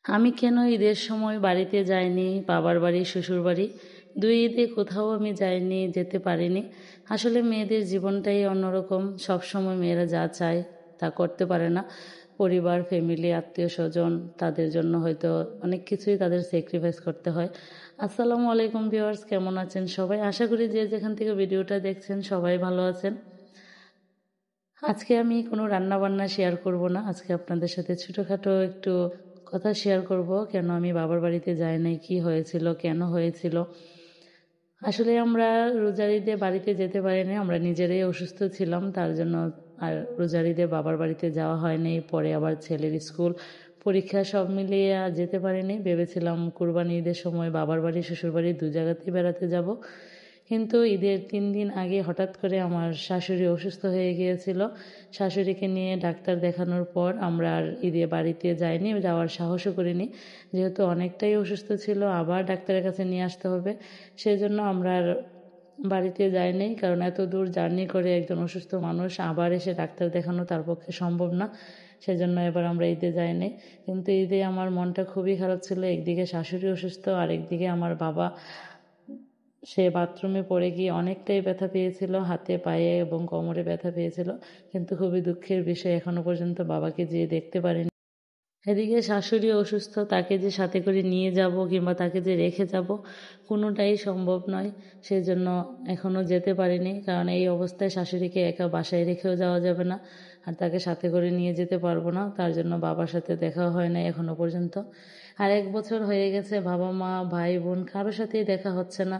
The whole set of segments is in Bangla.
আমি কেন ঈদের সময় বাড়িতে যাইনি, বাবার বাড়ি শ্বশুর বাড়ি দুই ঈদে কোথাও আমি যাইনি, যেতে পারিনি। আসলে মেয়েদের জীবনটাই অন্যরকম। সব সময় মেয়েরা যা চায় তা করতে পারে না। পরিবার, ফ্যামিলি, আত্মীয় স্বজন, তাদের জন্য হয়তো অনেক কিছুই তাদের স্যাক্রিফাইস করতে হয়। আসসালামু আলাইকুম ভিউয়ার্স, কেমন আছেন সবাই? আশা করি যে যেখান থেকে ভিডিওটা দেখছেন সবাই ভালো আছেন। আজকে আমি কোনো রান্না বান্না শেয়ার করব না। আজকে আপনাদের সাথে ছোটোখাটো একটু কথা শেয়ার করব, কেন আমি বাবার বাড়িতে যাই নাই, কী হয়েছিল, কেন হয়েছিল। আসলে আমরা রোজার ঈদে বাড়িতে যেতে পারিনি, আমরা নিজেরাই অসুস্থ ছিলাম, তার জন্য আর রোজার ঈদে বাবার বাড়িতে যাওয়া হয়নি। পরে আবার ছেলের স্কুল, পরীক্ষা সব মিলিয়ে আর যেতে পারিনি। ভেবেছিলাম কুরবানি ঈদের সময় বাবার বাড়ি শ্বশুর বাড়ি দু জায়গাতেই বেড়াতে যাব, কিন্তু ঈদের 3 দিন আগে হঠাৎ করে আমার শাশুড়ি অসুস্থ হয়ে গিয়েছিল। শাশুড়িকে নিয়ে ডাক্তার দেখানোর পর আমরা আর ঈদে বাড়িতে যাইনি, যাওয়ার সাহসও করিনি। যেহেতু অনেকটাই অসুস্থ ছিল, আবার ডাক্তারের কাছে নিয়ে আসতে হবে, সেই জন্য আমরা আর বাড়িতে যাইনি। কারণ এত দূর জার্নি করে একজন অসুস্থ মানুষ আবার এসে ডাক্তার দেখানো তার পক্ষে সম্ভব না, সেজন্য এবার আমরা ঈদে যাইনি। কিন্তু ঈদে আমার মনটা খুবই খারাপ ছিল। একদিকে শাশুড়ি অসুস্থ, আর একদিকে আমার বাবা, সে বাথরুমে পড়ে গিয়ে অনেকটাই ব্যথা পেয়েছিল, হাতে পায়ে এবং কোমরে ব্যথা পেয়েছিল। কিন্তু খুবই দুঃখের বিষয়, এখনো পর্যন্ত বাবাকে যেয়ে দেখতে পারিনি। এদিকে শাশুড়ি অসুস্থ, তাকে যে সাথে করে নিয়ে যাব কিংবা তাকে যে রেখে যাব, কোনোটাই সম্ভব নয়। সেজন্য এখনও যেতে পারিনি, কারণ এই অবস্থায় শাশুড়িকে একা বাসায় রেখেও যাওয়া যাবে না, আর তাকে সাথে করে নিয়ে যেতে পারবো না। তার জন্য বাবার সাথে দেখা হয় না এখনো পর্যন্ত। আর 1 বছর হয়ে গেছে, বাবা মা ভাই বোন কারোর সাথেই দেখা হচ্ছে না,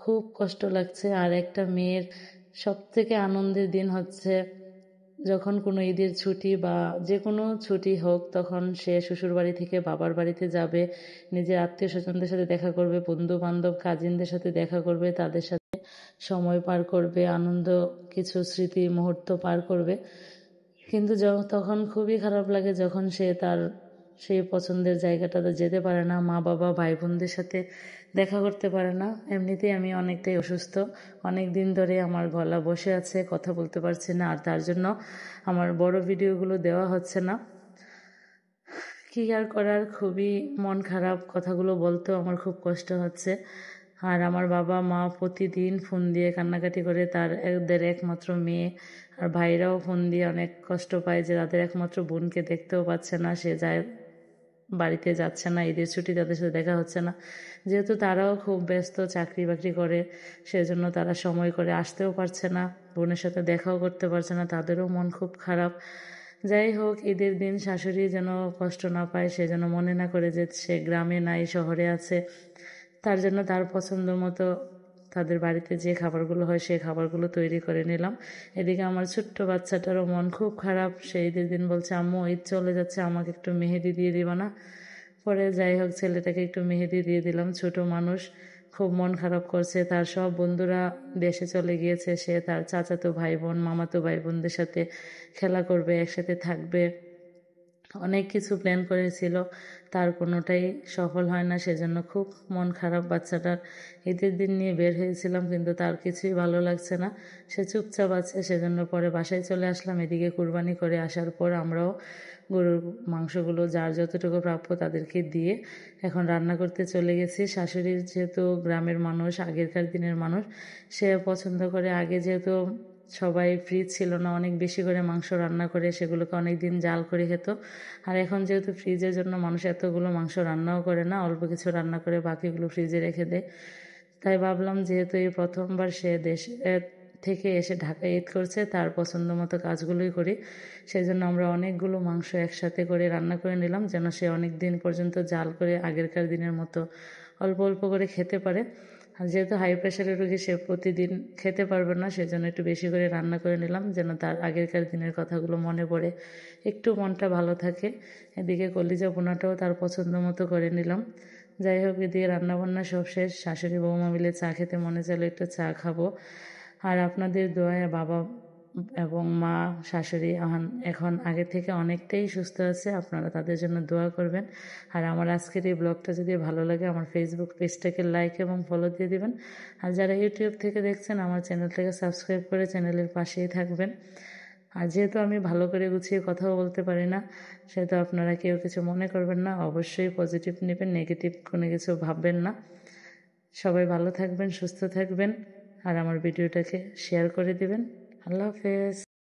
খুব কষ্ট লাগছে। আর একটা মেয়ের সবথেকে আনন্দের দিন হচ্ছে যখন কোনো ঈদের ছুটি বা যে কোনো ছুটি হোক, তখন সে শ্বশুরবাড়ি থেকে বাবার বাড়িতে যাবে, নিজের আত্মীয় স্বজনদের সাথে দেখা করবে, বন্ধু বান্ধব কাজিনদের সাথে দেখা করবে, তাদের সাথে সময় পার করবে, আনন্দ কিছু স্মৃতি মুহূর্ত পার করবে। কিন্তু তখন খুবই খারাপ লাগে যখন সে তার সেই পছন্দের জায়গাটাতে যেতে পারে না, মা বাবা ভাই বোনদের সাথে দেখা করতে পারে না। এমনিতেই আমি অনেকটাই অসুস্থ, অনেক দিন ধরে আমার গলা বসে আছে, কথা বলতে পারছি না, আর তার জন্য আমার বড় ভিডিওগুলো দেওয়া হচ্ছে না। কী আর করার, খুবই মন খারাপ, কথাগুলো বলতেও আমার খুব কষ্ট হচ্ছে। আর আমার বাবা মা প্রতিদিন ফোন দিয়ে কান্নাকাটি করে, এদের একমাত্র মেয়ে আর ভাইরাও ফোন দিয়ে অনেক কষ্ট পায় যে তাদের একমাত্র বোনকে দেখতেও পাচ্ছে না, সে যায় বাড়িতে যাচ্ছে না, ঈদের ছুটি তাদের সাথে দেখা হচ্ছে না। যেহেতু তারাও খুব ব্যস্ত, চাকরি বাকরি করে, সেজন্য তারা সময় করে আসতেও পারছে না, বোনের সাথে দেখাও করতে পারছে না, তাদেরও মন খুব খারাপ। যাই হোক, ঈদের দিন শাশুড়ি যেন কষ্ট না পায়, সে যেন মনে না করে যে সে গ্রামে নাই শহরে আছে, তার জন্য তার পছন্দ মতো তাদের বাড়িতে যে খাবারগুলো হয় সেই খাবারগুলো তৈরি করে নিলাম। এদিকে আমার ছোট্ট বাচ্চাটারও মন খুব খারাপ, সে ঈদের দিন বলছে আম্মু ঈদ চলে যাচ্ছে, আমাকে একটু মেহেদি দিয়ে দিবা না? পরে যাই হোক, ছেলেটাকে একটু মেহেদি দিয়ে দিলাম। ছোট মানুষ, খুব মন খারাপ করছে। তার সব বন্ধুরা দেশে চলে গিয়েছে, সে তার চাচাতো ভাই বোন মামাতো ভাই বোনদের সাথে খেলা করবে, একসাথে থাকবে, অনেক কিছু প্ল্যান করেছিল, তার কোনোটাই সফল হয় না, সেজন্য খুব মন খারাপ বাচ্চাটার। ঈদের দিন নিয়ে বের হয়েছিলাম, কিন্তু তার কিছুই ভালো লাগছে না, সে চুপচাপ আছে, সেজন্য পরে বাসায় চলে আসলাম। এদিকে কুরবানি করে আসার পর আমরাও গরুর মাংসগুলো যার যতটুকু প্রাপ্য তাদেরকে দিয়ে এখন রান্না করতে চলে গেছি। শাশুড়ির যেহেতু গ্রামের মানুষ, আগেরকার দিনের মানুষ, সে পছন্দ করে, আগে যেহেতু সবাই ফ্রিজ ছিল না, অনেক বেশি করে মাংস রান্না করে সেগুলোকে অনেক দিন জাল করে খেত। আর এখন যেহেতু ফ্রিজের জন্য মানুষ এতগুলো মাংস রান্নাও করে না, অল্প কিছু রান্না করে বাকিগুলো ফ্রিজে রেখে দেয়। তাই ভাবলাম যেহেতু এই প্রথমবার সে দেশে থেকে এসে ঢাকায় ঈদ করছে, তার পছন্দ মতো কাজগুলোই করি। সেই জন্য আমরা অনেকগুলো মাংস একসাথে করে রান্না করে নিলাম, যেন সে অনেক দিন পর্যন্ত জাল করে আগেরকার দিনের মতো অল্প অল্প করে খেতে পারে। আর যেহেতু হাই প্রেশারের রোগী, সে প্রতিদিন খেতে পারবে না, সেজন্য একটু বেশি করে রান্না করে নিলাম, যেন তার আগেরকার দিনের কথাগুলো মনে পড়ে, একটু মনটা ভালো থাকে। এদিকে কলিজা ভুনাটাও তার পছন্দ মতো করে নিলাম। যাই হোক, এদিকে রান্নাবান্না সব শেষ, শাশুড়ি বৌমা মিলে চা খেতে মনে চাইলে একটু চা খাবো। আর আপনাদের দোয়ায় বাবা এবং মা, শাশুড়ি এখন আগে থেকে অনেকটাই সুস্থ আছে, আপনারা তাদের জন্য দোয়া করবেন। আর আমার আজকের এই ব্লগটা যদি ভালো লাগে, আমার ফেসবুক পেজটাকে লাইক এবং ফলো দিয়ে দিবেন। আর যারা ইউটিউব থেকে দেখছেন, আমার চ্যানেলটাকে সাবস্ক্রাইব করে চ্যানেলের পাশেই থাকবেন। আর যেহেতু আমি ভালো করে গুছিয়ে কথাও বলতে পারি না, সেহেতু আপনারা কেউ কিছু মনে করবেন না, অবশ্যই পজিটিভ নেবেন, নেগেটিভ কোনো কিছু ভাববেন না। সবাই ভালো থাকবেন, সুস্থ থাকবেন, আর আমার ভিডিওটাকে শেয়ার করে দিবেন। আল্লাহ হাফেজ।